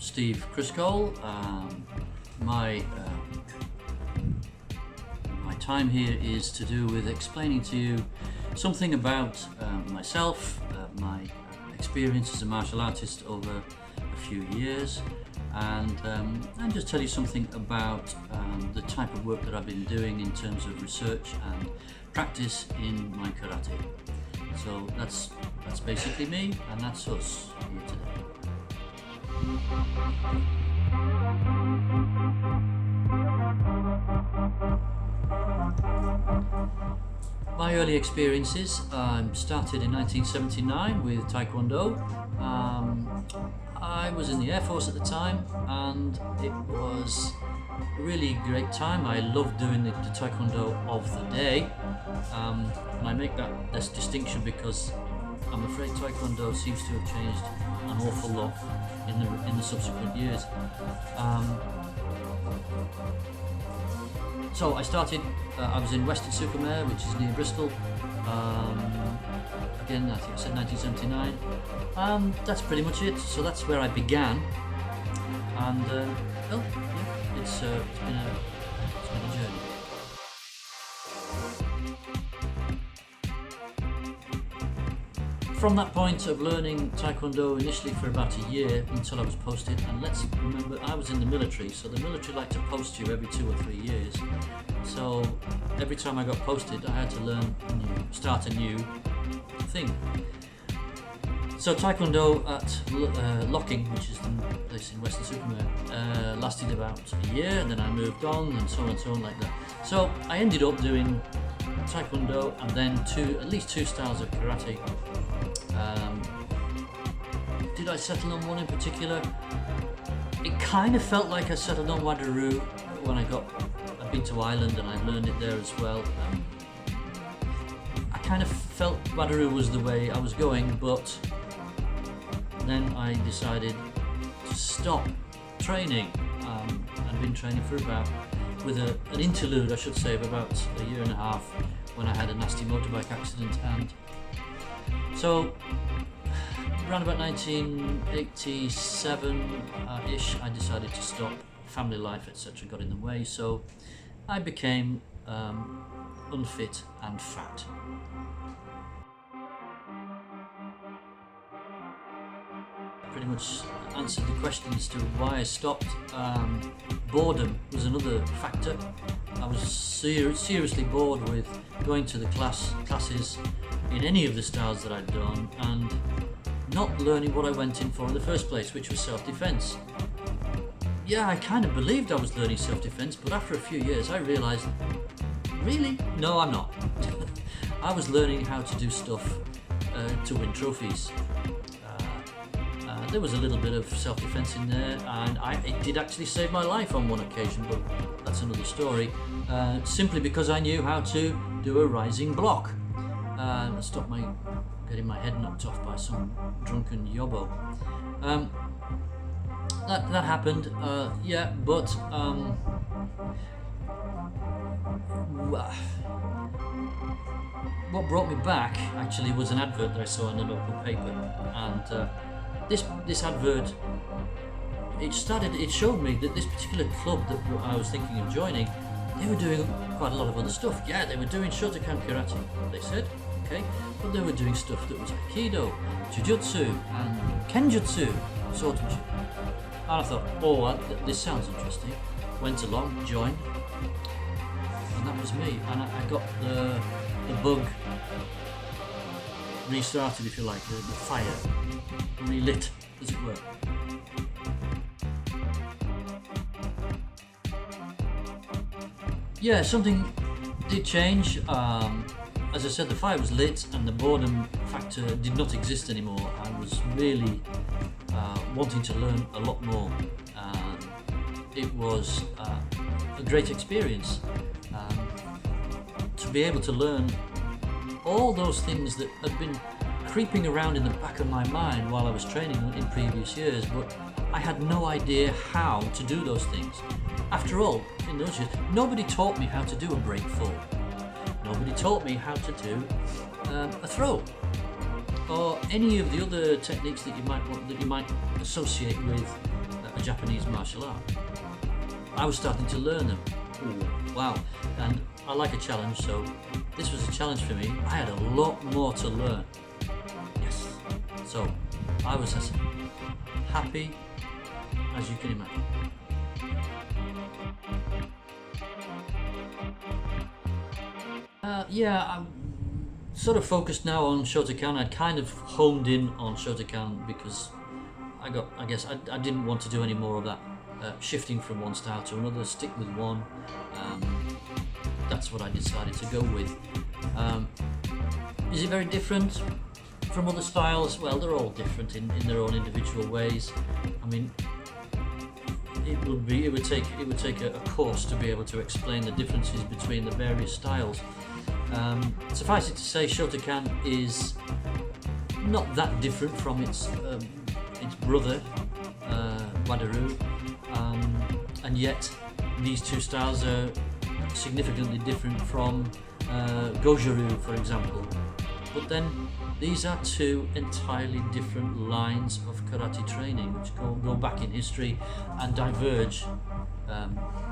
Steve Chriscole. My time here is to do with explaining to you something about myself, my experience as a martial artist over a few years, and just tell you something about the type of work that I've been doing in terms of research and practice in my karate. So that's basically me, and that's us here today. My early experiences started in 1979 with Taekwondo. I was in the Air Force at the time, and it was a really great time. I loved doing the Taekwondo of the day, and I make this distinction because I'm afraid Taekwondo seems to have changed an awful lot in the subsequent years. So I started, I was in Weston-super-Mare, which is near Bristol. Again, I think I said 1979. That's pretty much it. So that's where I began. And well, yeah, it's been a journey. From that point of learning Taekwondo initially for about a year until I was posted, and let's remember I was in the military, so the military like to post you every 2 or 3 years. So every time I got posted, I had to start a new thing. So Taekwondo at Locking, which is the place in Weston-super-Mare, lasted about a year, and then I moved on, and so on like that. So I ended up doing Taekwondo and then at least two styles of karate. Did I settle on one in particular? It kind of felt like I settled on Wadaroo when I'd been to Ireland and I learned it there as well. I kind of felt Wadaroo was the way I was going, but then I decided to stop training. I'd been training with an interlude, I should say, of about a year and a half when I had a nasty motorbike accident, and so around about 1987-ish, I decided to stop. Family life, etc. got in the way, so I became unfit and fat. Pretty much answered the question as to why I stopped. Boredom was another factor. I was seriously bored with going to the classes in any of the styles that I'd done and not learning what I went in for in the first place, which was self-defense. Yeah, I kind of believed I was learning self-defense, but after a few years I realized, really? No, I'm not. I was learning how to do stuff to win trophies. There was a little bit of self-defense in there, and it did actually save my life on one occasion, but that's another story. Simply because I knew how to do a rising block. Stop getting my head knocked off by some drunken yobbo. That happened, yeah, but what brought me back actually was an advert that I saw in the local paper, and this advert, it showed me that this particular club that I was thinking of joining, they were doing quite a lot of other stuff. Yeah, they were doing Shotokan Karate, they said, okay, but they were doing stuff that was Aikido, Jujutsu, and Kenjutsu, swordsmanship. And I thought, oh, this sounds interesting. Went along, joined, and that was me. And I got the bug restarted, if you like, the fire relit, as it were. Yeah, something did change. As I said, the fire was lit and the boredom factor did not exist anymore. I was really wanting to learn a lot more. It was a great experience to be able to learn all those things that had been creeping around in the back of my mind while I was training in previous years, but I had no idea how to do those things. After all, in those years, nobody taught me how to do a break fall. Nobody taught me how to do a throw, or any of the other techniques that you might associate with a Japanese martial art. I was starting to learn them. Ooh, wow. And I like a challenge, so this was a challenge for me. I had a lot more to learn. Yes. So I was as happy as you can imagine. I'm sort of focused now on Shotokan. I'd kind of honed in on Shotokan because I guess I didn't want to do any more of that shifting from one style to another, stick with one. That's what I decided to go with. Is it very different from other styles? Well, they're all different in their own individual ways. I mean, it would take a course to be able to explain the differences between the various styles. Suffice it to say, Shotokan is not that different from its brother, Wadaru, and yet these two styles are significantly different from Goju-ryu, for example. But then these are two entirely different lines of karate training which go back in history and diverge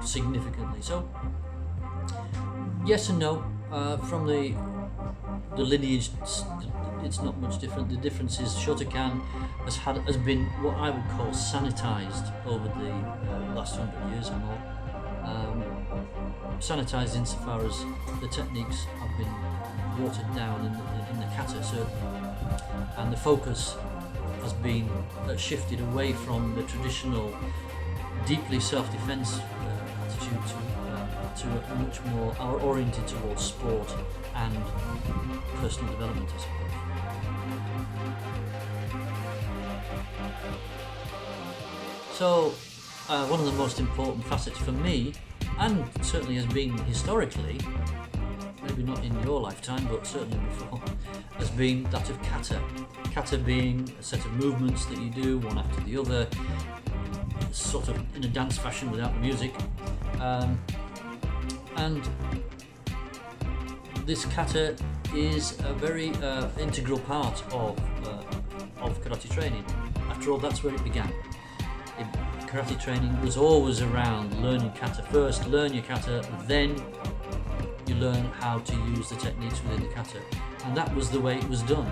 significantly. So yes and no. From the lineage, it's not much different. The difference is Shotokan has been what I would call sanitized over the last 100 years or more. Sanitized insofar as the techniques have been watered down in the kata, certainly, and the focus has been shifted away from the traditional deeply self-defense attitude to a much more oriented towards sport and personal development, I suppose. So one of the most important facets for me, and certainly has been historically, maybe not in your lifetime but certainly before, has been that of kata. Kata being a set of movements that you do one after the other, sort of in a dance fashion without the music. And this kata is a very integral part of karate training. After all, that's where it began. Karate training was always around learning kata first. Learn your kata, then you learn how to use the techniques within the kata. And that was the way it was done.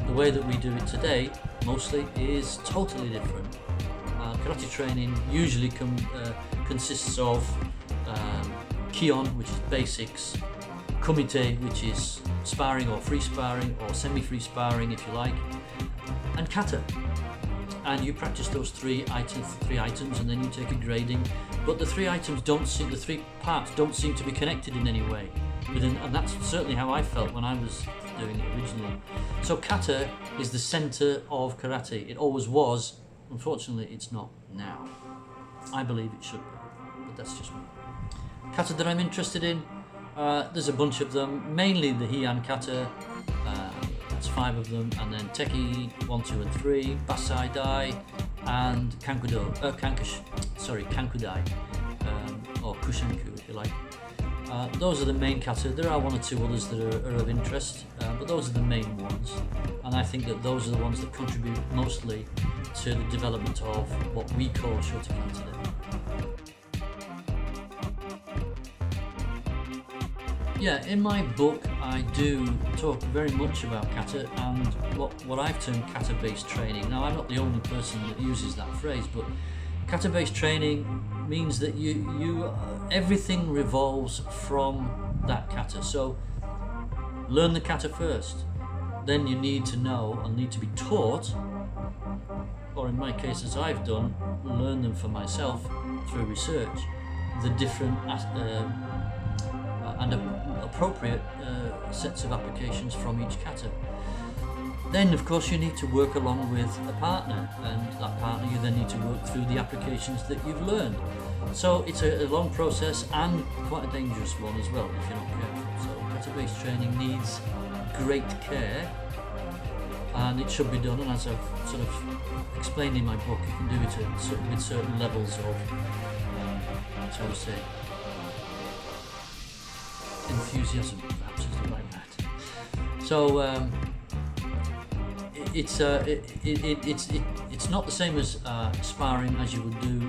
The way that we do it today, mostly, is totally different. Karate training usually consists of Kion, which is basics, Kumite, which is sparring or free sparring or semi-free sparring if you like, and kata. And you practice those three items, and then you take a grading. But the three parts don't seem to be connected in any way. And that's certainly how I felt when I was doing it originally. So kata is the center of karate. It always was. Unfortunately, it's not now. I believe it should be, but that's just me. Kata that I'm interested in, there's a bunch of them, mainly the heian kata, that's 5 of them, and then teki 1, 2 and 3, basai dai, and kankudai, or kushanku if you like. Those are the main kata. There are 1 or 2 others that are of interest, but those are the main ones, and I think that those are the ones that contribute mostly to the development of what we call Shotokan today. Yeah, in my book I do talk very much about kata and what I've termed kata-based training. Now, I'm not the only person that uses that phrase, but kata-based training means that you everything revolves from that kata. So learn the kata first, then you need to know and need to be taught, or in my case, as I've done, learn them for myself through research, the different and appropriate sets of applications from each kata. Then, of course, you need to work along with a partner, and that partner you then need to work through the applications that you've learned. So it's a long process and quite a dangerous one as well if you're not careful. So kata-based training needs great care, and it should be done, and as I've sort of explained in my book, you can do it with certain levels of, shall we say, enthusiasm, perhaps is the right word. So it's It's not the same as sparring as you would do,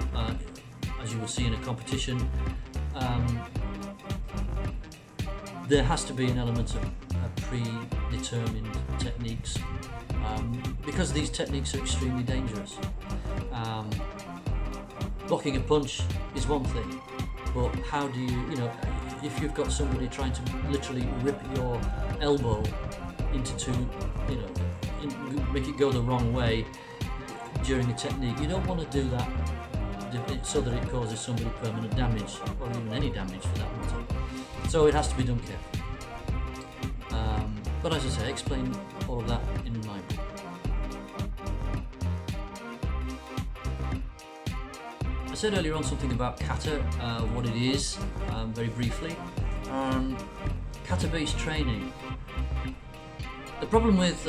as you would see in a competition. There has to be an element of predetermined techniques, because these techniques are extremely dangerous. Blocking a punch is one thing, but how do you, if you've got somebody trying to literally rip your elbow into two, make it go the wrong way during a technique, you don't want to do that so that it causes somebody permanent damage, or even any damage for that matter. So it has to be done carefully. But as I say, I explain all of that in my book. I said earlier on something about kata, what it is, very briefly. Kata-based training. The problem with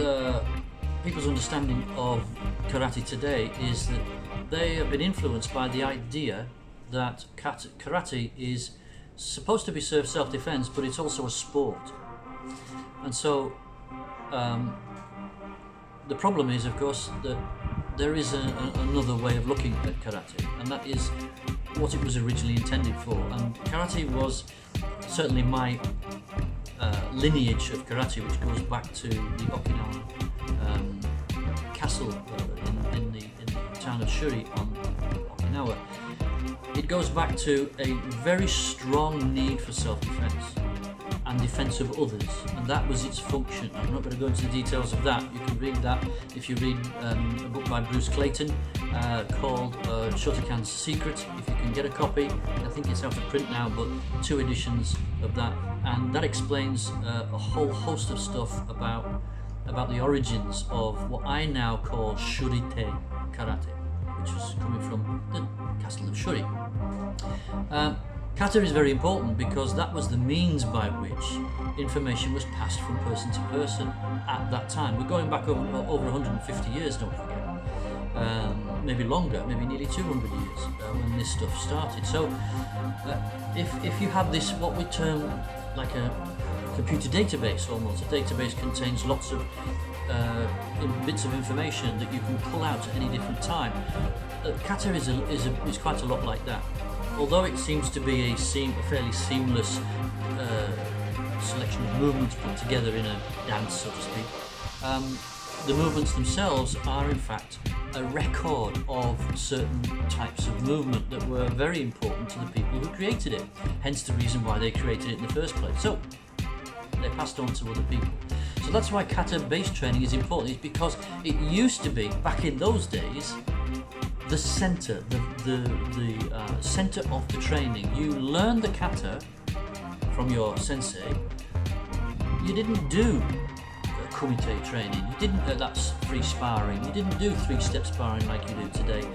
people's understanding of karate today is that they have been influenced by the idea that karate is supposed to be self-defense, but it's also a sport. And so the problem is, of course, that there is another way of looking at karate, and that is what it was originally intended for. And karate was certainly my lineage of karate, which goes back to the Okinawan castle in the town of Shuri on Okinawa. It goes back to a very strong need for self-defense and defense of others, and that was its function. I'm not going to go into the details of that. You can read that if you read a book by Bruce Clayton called Shotokan's Secret, if you can get a copy. I think it's out of print now, but 2 editions of that, and that explains a whole host of stuff about the origins of what I now call Shuri-te karate, which is coming from the castle of Shuri. Kata is very important because that was the means by which information was passed from person to person at that time. We're going back over 150 years, don't forget. Maybe longer, maybe nearly 200 years when this stuff started. So if you have this, what we term like a computer database almost, a database contains lots of bits of information that you can pull out at any different time. Kata is quite a lot like that. Although it seems to be a fairly seamless selection of movements put together in a dance, so to speak, the movements themselves are in fact a record of certain types of movement that were very important to the people who created it, hence the reason why they created it in the first place. So they passed on to other people. So that's why kata-based training is important, is because it used to be, back in those days, the center, the center of the training. You learn the kata from your sensei. You didn't do kumite training. You didn't. That's free sparring. You didn't do 3-step sparring like you do today.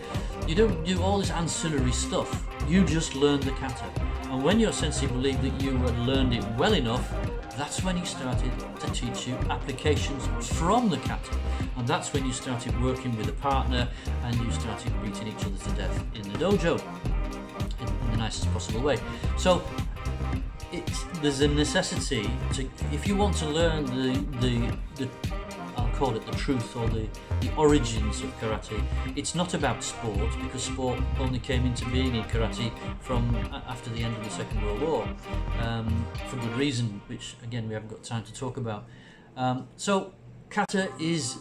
You don't do all this ancillary stuff. You just learned the kata. And when your sensei believed that you had learned it well enough, that's when he started to teach you applications from the kata. And that's when you started working with a partner and you started beating each other to death in the dojo in the nicest possible way. So there's a necessity to, if you want to learn the I'll call it the truth or the origins of karate, it's not about sport, because sport only came into being in karate from after the end of the Second World War, for good reason, which again we haven't got time to talk about. So kata is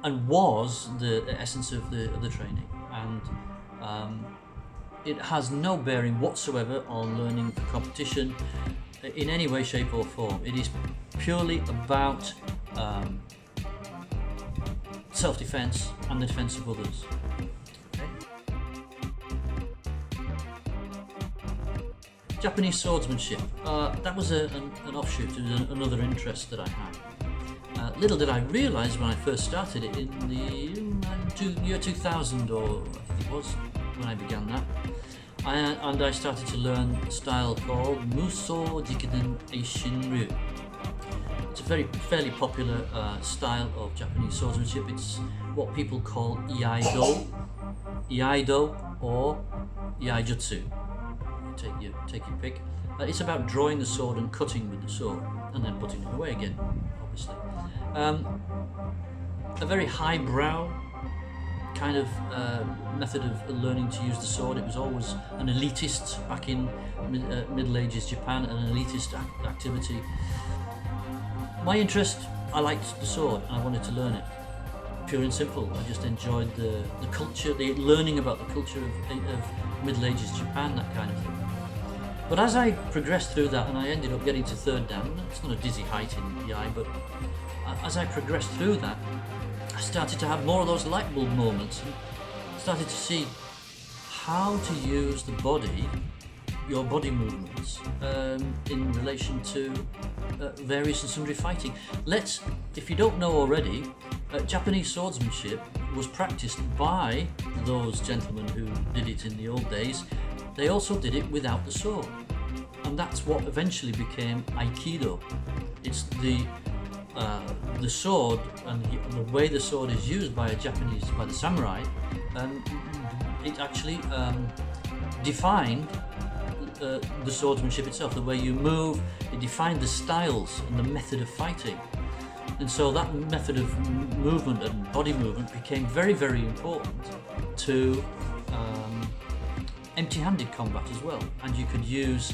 and was the essence of the training, and it has no bearing whatsoever on learning for competition in any way, shape or form. It is purely about self-defense and the defense of others. Okay. Japanese swordsmanship. That was an offshoot, it was another interest that I had. Little did I realise when I first started it in the year 2000, or I think it was when I began that. And I started to learn a style called Muso Jikiden Eishinryu. It's a fairly popular style of Japanese swordsmanship. It's what people call iaido or iaijutsu. Take your pick. It's about drawing the sword and cutting with the sword, and then putting it away again, obviously. A very highbrow kind of method of learning to use the sword. It was always an elitist back in Middle Ages Japan, an elitist activity. My interest, I liked the sword and I wanted to learn it. Pure and simple. I just enjoyed the culture, the learning about the culture of Middle Ages Japan, that kind of thing. But as I progressed through that, and I ended up getting to 3rd Dan, it's not a dizzy height in the eye, but as I progressed through that, I started to have more of those light bulb moments and started to see how to use the body, your body movements, in relation to various and sundry fighting. If you don't know already, Japanese swordsmanship was practiced by those gentlemen who did it in the old days. They also did it without the sword, and that's what eventually became Aikido. It's the sword and the way the sword is used by the samurai. It actually defined the swordsmanship itself, the way you move. It defined the styles and the method of fighting. And so that method of movement and body movement became very, very important to empty-handed combat as well. And you could use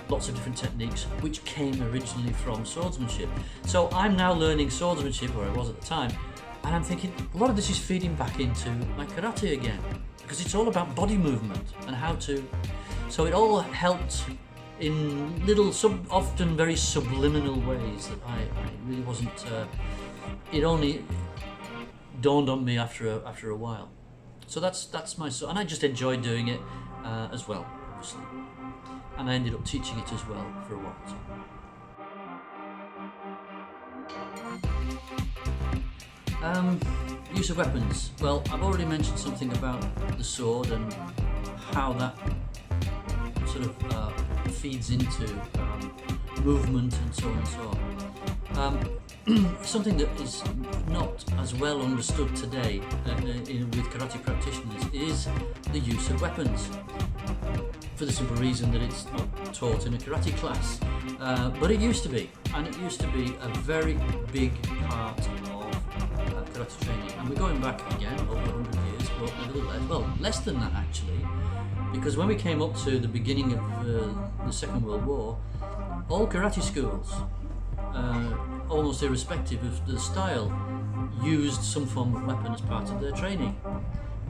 lots of different techniques which came originally from swordsmanship. So I'm now learning swordsmanship, or I was at the time, and I'm thinking a lot of this is feeding back into my karate again, because it's all about body movement and how to. So it all helped in little, often very subliminal ways that I really wasn't. It only dawned on me after a while. So that's my, and I just enjoyed doing it as well, obviously, and I ended up teaching it as well for a while. Use of weapons. Well, I've already mentioned something about the sword and how that sort of feeds into movement and so on and so on. Something that is not as well understood today with karate practitioners is the use of weapons, for the simple reason that it's not taught in a karate class, but it used to be, and it used to be a very big part of karate training. And we're going back again over 100 years, but nevertheless, well, less than that actually, because when we came up to the beginning of the Second World War, all karate schools, almost irrespective of the style, used some form of weapon as part of their training.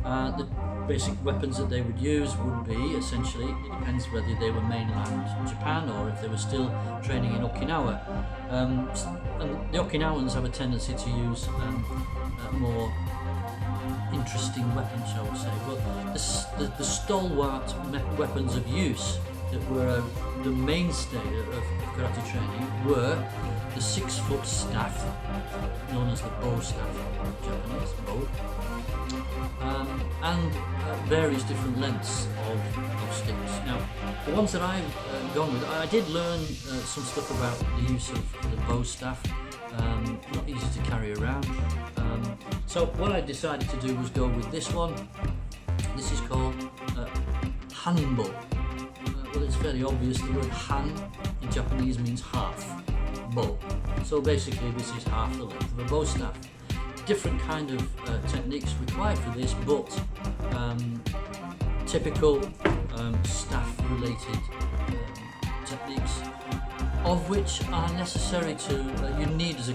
The basic weapons that they would use would be, essentially, it depends whether they were mainland Japan or if they were still training in Okinawa. And the Okinawans have a tendency to use more interesting weapons, shall we say. But the stalwart weapons of use that were the mainstay of karate training were the 6-foot staff, known as the bow staff, Japanese bow, and various different lengths of sticks. Now, the ones that I've gone with, I did learn some stuff about the use of the bow staff. Not easy to carry around. So what I decided to do was go with this one. This is called hanbo. Well, it's fairly obvious. The word han in Japanese means half bow. So basically this is half the length of a bow staff. Different kind of techniques required for this, but typical staff related techniques, of which are necessary to, you need as a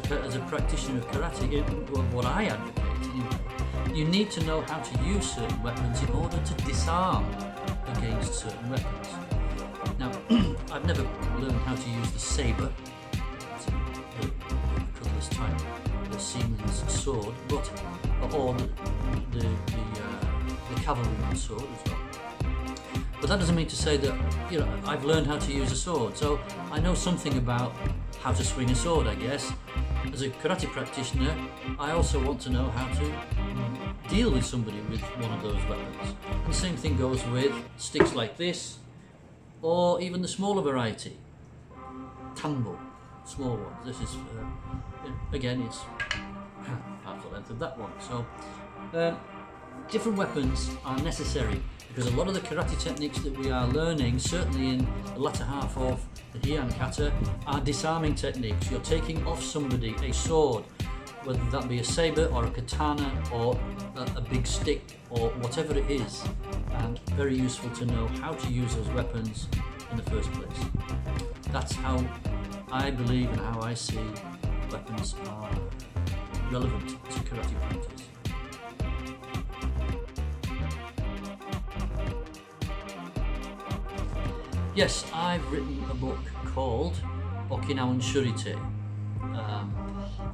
practitioner of karate, what I advocate anyway, you need to know how to use certain weapons in order to disarm against certain weapons. Now, I've never learned how to use the saber, the cutlass type, the seaman's sword, or the cavalryman's sword as well. But that doesn't mean to say that, I've learned how to use a sword, so I know something about how to swing a sword, I guess. As a karate practitioner, I also want to know how to deal with somebody with one of those weapons. And the same thing goes with sticks like this, or even the smaller variety, tanbo, small ones. This is, again, it's half the length of that one. So, different weapons are necessary, because a lot of the karate techniques that we are learning, certainly in the latter half of the heian kata, are disarming techniques. You're taking off somebody a sword whether that be a saber or a katana or a big stick or whatever it is. And very useful to know how to use those weapons in the first place. That's how I believe and how I see weapons are relevant to karate practice. Yes, I've written a book called Okinawan Shuri-te.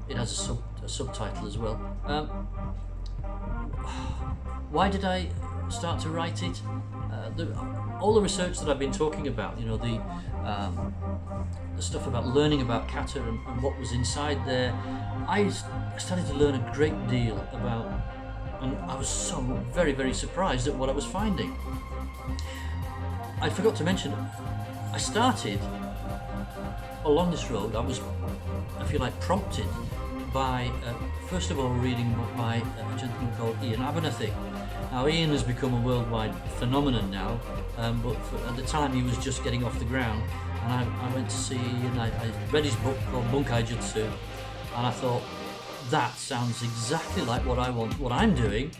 It has a subtitle as well. Why did I start to write it? All the research that I've been talking about, the stuff about learning about kata and what was inside there, I started to learn a great deal about, and I was so very, very surprised at what I was finding. I forgot to mention, I started along this road. I was, if you like, prompted by, first of all, reading a book by a gentleman called Ian Abernathy. Now, Ian has become a worldwide phenomenon now, but at the time he was just getting off the ground, and I went to see Ian. I read his book called Bunkai Jutsu, and I thought, that sounds exactly like what I want, what I'm doing,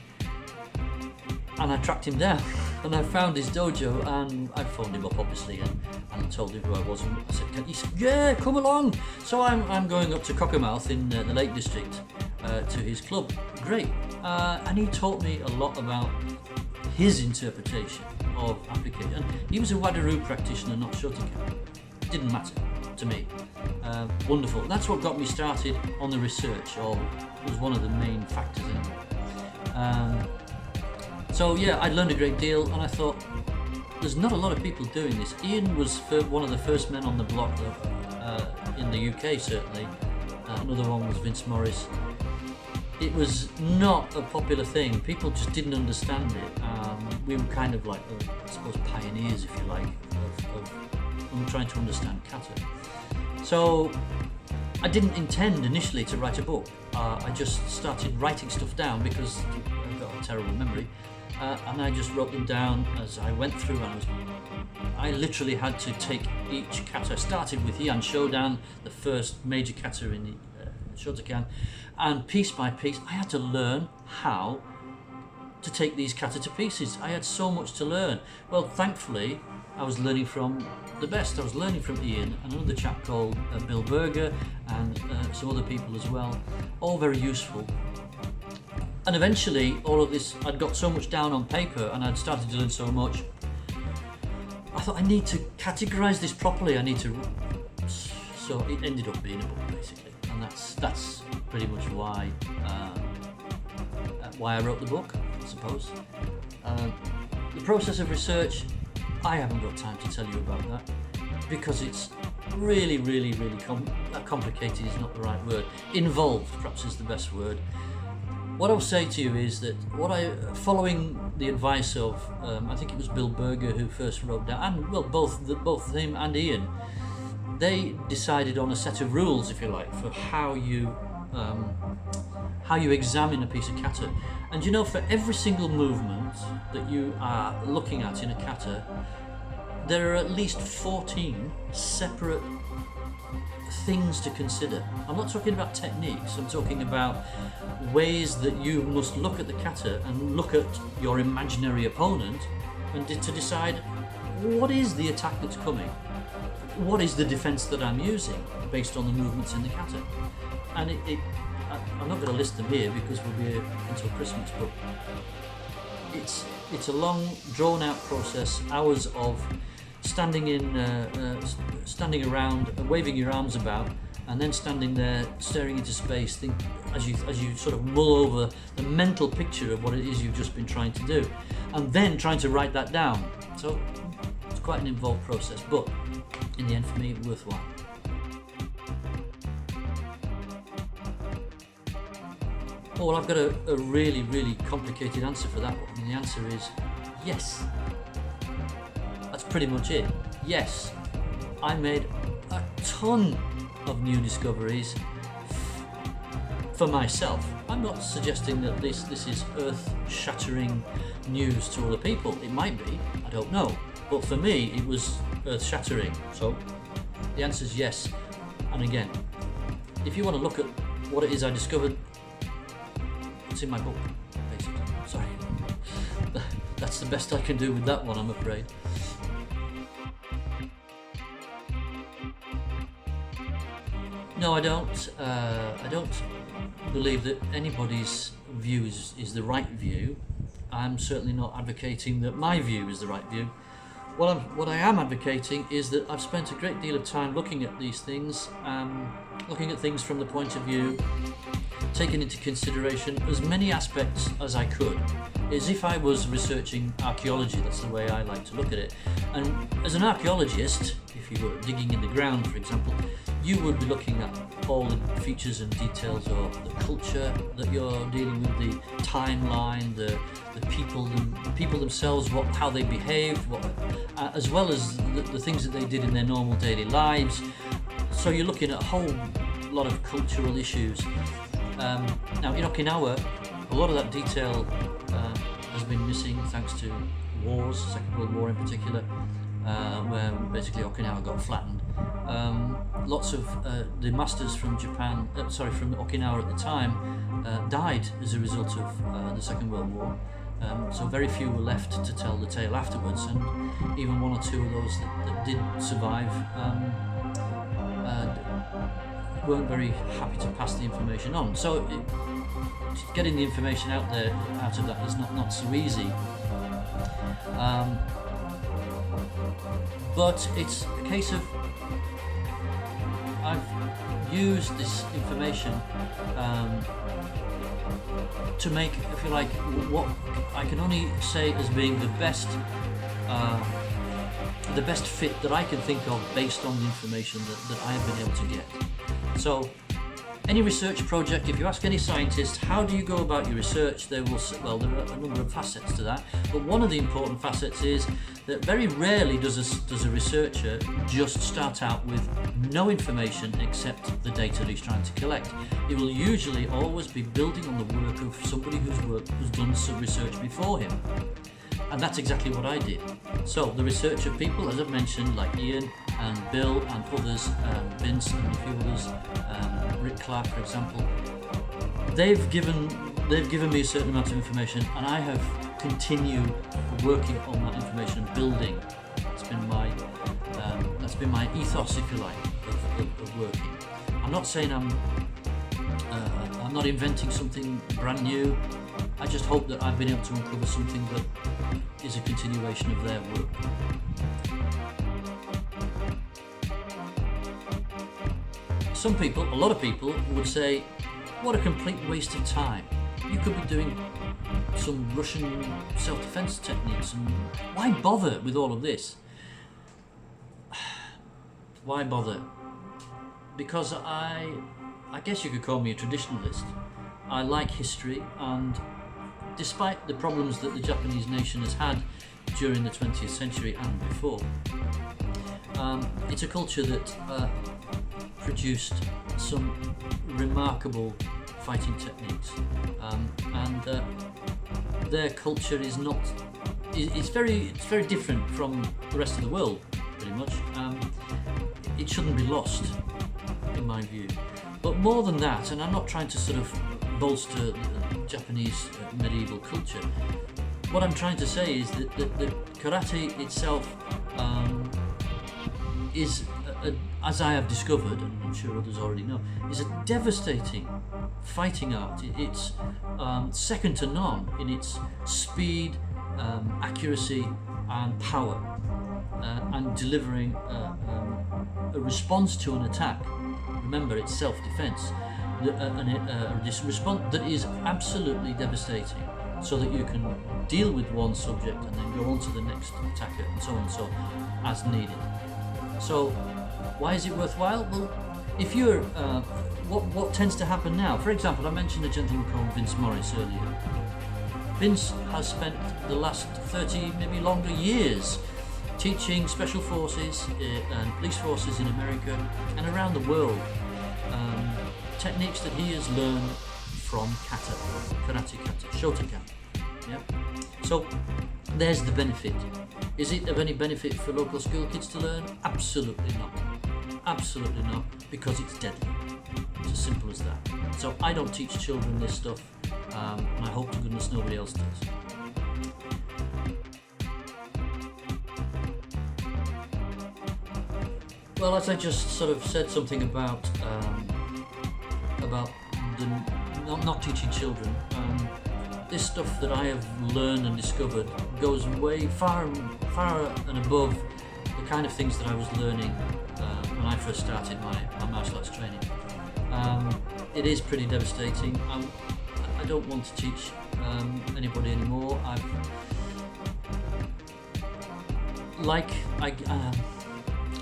and I tracked him down. And I found his dojo, and I phoned him up, obviously, and told him who I was. And I said, he said, yeah, come along. So I'm going up to Cockermouth in the Lake District to his club. Great. And he taught me a lot about his interpretation of application. And he was a Wadaru practitioner, not Shotokan. Didn't matter to me. Wonderful. That's what got me started on the research, or was one of the main factors in it. So yeah, I learned a great deal, and I thought, there's not a lot of people doing this. Ian was one of the first men on the block in the UK, certainly. Another one was Vince Morris. It was not a popular thing. People just didn't understand it. We were kind of like, I suppose, pioneers, if you like, of trying to understand kata. So I didn't intend initially to write a book. I just started writing stuff down because I've got a terrible memory. And I just wrote them down as I went through, and I literally had to take each kata. I started with Heian Shodan, the first major kata in the Shotokan, and piece by piece I had to learn how to take these kata to pieces. I had so much to learn. Well, thankfully I was learning from the best. I was learning from Ian and another chap called Bill Berger, and some other people as well, all very useful. And eventually, all of this, I'd got so much down on paper, and I'd started to learn so much. I thought, I need to categorise this properly. So it ended up being a book, basically, and that's pretty much why I wrote the book, I suppose. The process of research, I haven't got time to tell you about that, because it's really, really, really complicated is not the right word. Involved, perhaps, is the best word. What I'll say to you is that following the advice of, I think it was Bill Berger who first wrote down, and well, both him and Ian, they decided on a set of rules, if you like, for how you examine a piece of kata. And for every single movement that you are looking at in a kata, there are at least 14 separate things to consider. I'm not talking about techniques, I'm talking about ways that you must look at the kata and look at your imaginary opponent and to decide, what is the attack that's coming? What is the defense that I'm using based on the movements in the kata? And I'm not going to list them here because we'll be here until Christmas, but it's a long, drawn-out process, hours of standing around, waving your arms about, and then standing there, staring into space, as you sort of mull over the mental picture of what it is you've just been trying to do, and then trying to write that down. So it's quite an involved process, but in the end, for me, worthwhile. Oh, well, I've got a really, really complicated answer for that one, and the answer is yes. That's pretty much it. Yes, I made a ton of new discoveries for myself. I'm not suggesting that this is earth-shattering news to other people. It might be, I don't know. But for me, it was earth-shattering. So the answer is yes. And again, if you want to look at what it is I discovered, it's in my book, basically. Sorry. That's the best I can do with that one, I'm afraid. No, I don't. I don't believe that anybody's view is the right view. I'm certainly not advocating that my view is the right view. What I am advocating is that I've spent a great deal of time looking at these things, looking at things from the point of view, taking into consideration as many aspects as I could, as if I was researching archaeology. That's the way I like to look at it. And as an archaeologist, if you were digging in the ground, for example, you would be looking at all the features and details of the culture that you're dealing with, the timeline, the people themselves, how they behaved, as well as the things that they did in their normal daily lives. So you're looking at a whole lot of cultural issues. Now in Okinawa, a lot of that detail has been missing thanks to wars, Second World War in particular, where basically Okinawa got flattened. Lots of the masters from from Okinawa at the time died as a result of the Second World War. So very few were left to tell the tale afterwards, and even one or two of those that did survive weren't very happy to pass the information on. So getting the information out of that is not so easy. But it's a case of I've used this information to make, if you like, what I can only say as being the best fit that I can think of based on the information that I have been able to get. So any research project, if you ask any scientist, how do you go about your research, they will say, well, there are a number of facets to that, but one of the important facets is that very rarely does a researcher just start out with no information except the data he's trying to collect. He will usually always be building on the work of somebody who's done some research before him. And that's exactly what I did. So the research of people, as I've mentioned, like Ian and Bill and others, Vince and a few others, Rick Clark, for example, they've given me a certain amount of information, and I have continued working on that information and building. That's been my ethos, if you like, of working. I'm not saying I'm not inventing something brand new. I just hope that I've been able to uncover something that is a continuation of their work. A lot of people would say, what a complete waste of time. You could be doing some Russian self-defense techniques, and why bother with all of this? Why bother? Because I guess you could call me a traditionalist. I like history, and despite the problems that the Japanese nation has had during the 20th century and before, it's a culture that produced some remarkable fighting techniques, and their culture is not. It's very different from the rest of the world, pretty much. It shouldn't be lost, in my view. But more than that, and I'm not trying to sort of bolster the Japanese medieval culture. What I'm trying to say is that karate itself is, as I have discovered, and I'm sure others already know, is a devastating fighting art. It's second to none in its speed, accuracy and power, and delivering a response to an attack. Remember, it's self-defense. This response that is absolutely devastating, so that you can deal with one subject and then go on to the next attacker, and so on and so on, as needed. So why is it worthwhile? Well, if you're what tends to happen now, for example, I mentioned a gentleman called Vince Morris earlier. Vince has spent the last 30, maybe longer years teaching special forces and police forces in America and around the world techniques that he has learned from kata, karate kata, Shotokan. Yeah. So there's the benefit. Is it of any benefit for local school kids to learn? Absolutely not. Absolutely not, because it's deadly. It's as simple as that. So I don't teach children this stuff, and I hope to goodness nobody else does. Well, as I just sort of said something about the not teaching children, this stuff that I have learned and discovered goes way far and above the kind of things that I was learning when I first started my martial arts training. It is pretty devastating. I don't want to teach anybody anymore.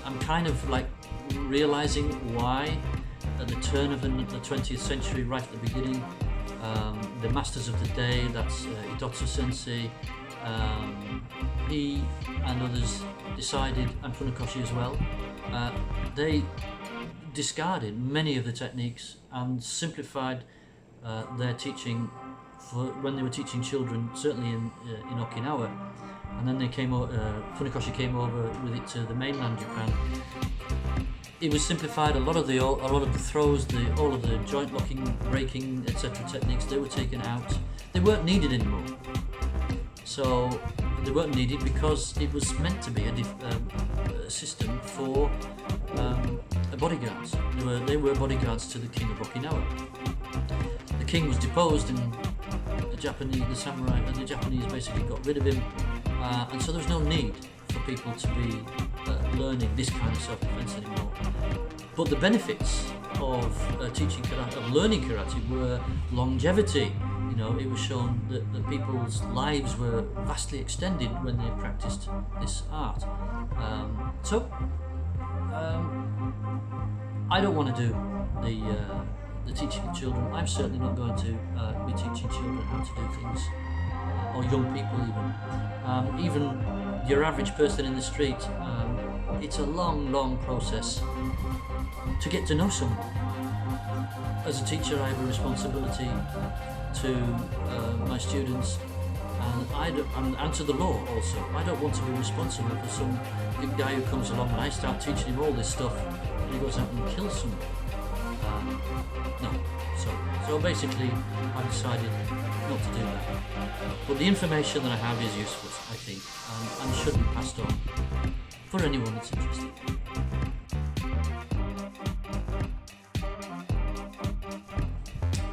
I'm kind of like realizing why at the turn of the 20th century, right at the beginning, the masters of the day, that's Itosu sensei, he and others decided, and Funakoshi as well, they discarded many of the techniques and simplified their teaching for when they were teaching children, certainly in Okinawa. And then Funakoshi came over with it to the mainland Japan. It was simplified. A lot of the throws, all of the joint locking, breaking, etc. techniques, they were taken out. They weren't needed anymore. So they weren't needed because it was meant to be a system for bodyguards. They were bodyguards to the king of Okinawa. The king was deposed, and the samurai and the Japanese basically got rid of him. And so there was no need for people to be learning this kind of self-defense anymore. But the benefits of teaching karate, of learning karate, were longevity. You know, it was shown that the people's lives were vastly extended when they practiced this art. I don't want to do the teaching of children. I'm certainly not going to be teaching children how to do things, or young people even. Even your average person in the street, it's a long process to get to know someone. As a teacher, I have a responsibility to my students, and to the law also. I don't want to be responsible for some big guy who comes along and I start teaching him all this stuff and he goes out and kills someone. No. So basically, I've decided not to do that. But the information that I have is useful, I think, and should be passed on for anyone that's interested.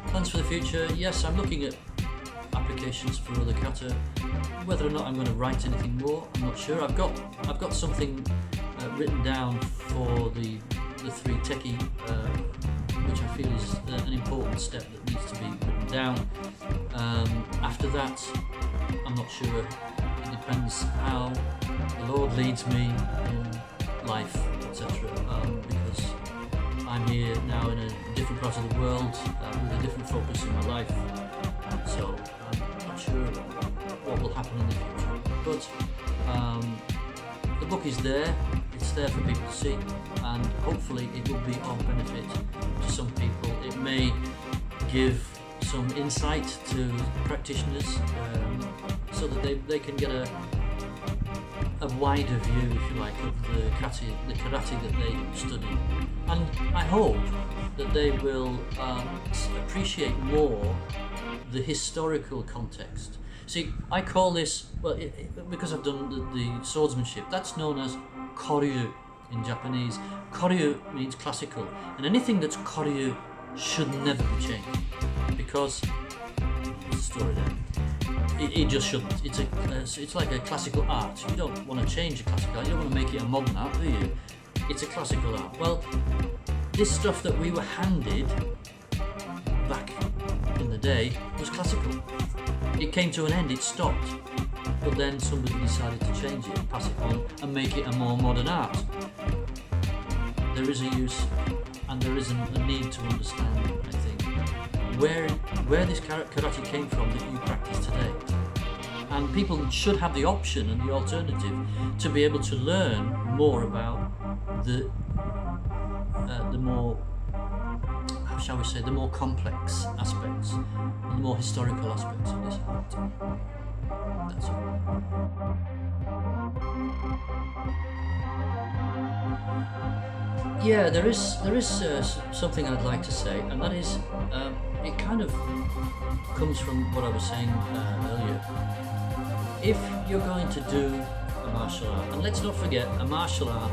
Plans for the future? Yes, I'm looking at applications for other kata. Whether or not I'm going to write anything more, I'm not sure. I've got something written down for the three teki, which I feel is an important step that needs to be written down. After that, I'm not sure. It depends how the Lord leads me in life, etc. Because I'm here now in a different part of the world with a different focus in my life. So I'm not sure what will happen in the future. But the book is there. It's there for people to see, and hopefully it will be of benefit to some people. It may give some insight to practitioners, so that they can get a wider view, if you like, of the karate that they study. And I hope that they will appreciate more the historical context. See, I call this, because I've done the swordsmanship, that's known as koryu in Japanese. Koryu means classical, and anything that's koryu should never be changed, because what's the story there? It just shouldn't. It's like a classical art. You don't want to change a classical art. You don't want to make it a modern art, do you? It's a classical art. Well, this stuff that we were handed back in the day was classical. It came to an end. It stopped. But then somebody decided to change it and pass it on and make it a more modern art. There is a use, and there is a need to understand, I think, where this karate came from that you practice today. And people should have the option and the alternative to be able to learn more about the more, how shall we say, the more complex aspects, the more historical aspects of this art. That's all. Yeah, there is something I'd like to say, and that is it kind of comes from what I was saying earlier. If you're going to do a martial art, and let's not forget, a martial art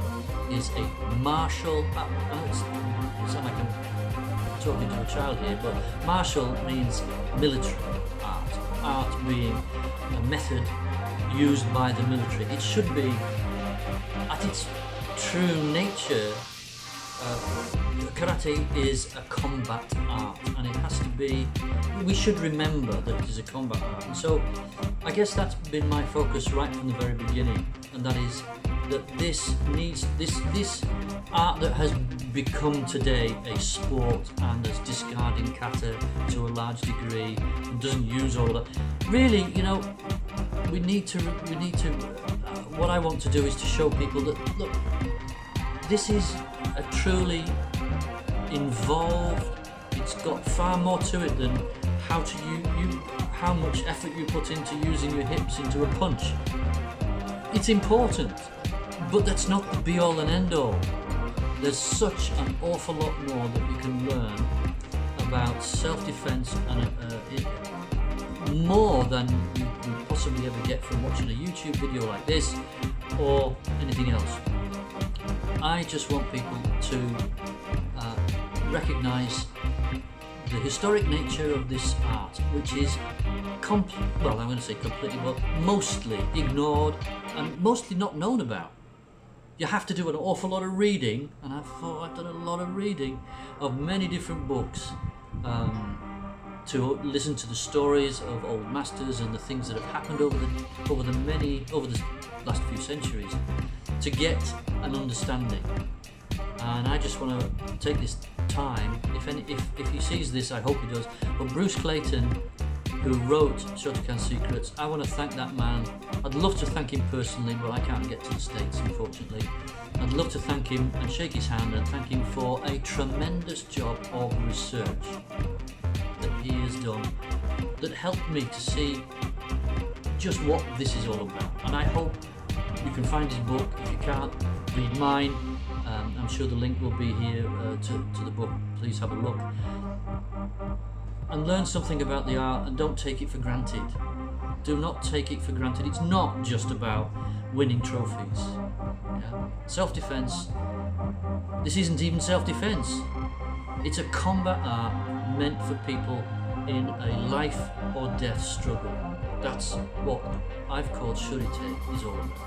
is a martial. It sounds like I'm talking to a child here, but martial means military art. Art being a method used by the military. It should be, at its true nature, karate is a combat art, and it has to be. We should remember that it is a combat art. And so, I guess that's been my focus right from the very beginning, and that is that this needs this art that has become today a sport and is discarding kata to a large degree and doesn't use all of that. Really, we need to. What I want to do is to show people that look, this is a truly involved. It's got far more to it than how much effort you put into using your hips into a punch. It's important, but that's not the be all and end all. There's such an awful lot more that you can learn about self-defense, and more than you possibly ever get from watching a YouTube video like this or anything else. I just want people to recognise the historic nature of this art, which is I'm going to say completely, but mostly ignored and mostly not known about. You have to do an awful lot of reading, and I've done a lot of reading of many different books to listen to the stories of old masters and the things that have happened over the last few centuries to get an understanding. And I just want to take this time, if he sees this, I hope he does, but Bruce Clayton, who wrote Shotokan Secrets, I want to thank that man. I'd love to thank him personally, but I can't get to the States, unfortunately. I'd love to thank him and shake his hand and thank him for a tremendous job of research that he has done that helped me to see just what this is all about. And I hope you can find his book. If you can't, read mine. I'm sure the link will be here to the book. Please have a look and learn something about the art, and don't take it for granted. Do not take it for granted. It's not just about winning trophies. Yeah? Self-defense. This isn't even self-defense. It's a combat art meant for people in a life or death struggle. That's what I've called Shuri-te is all about.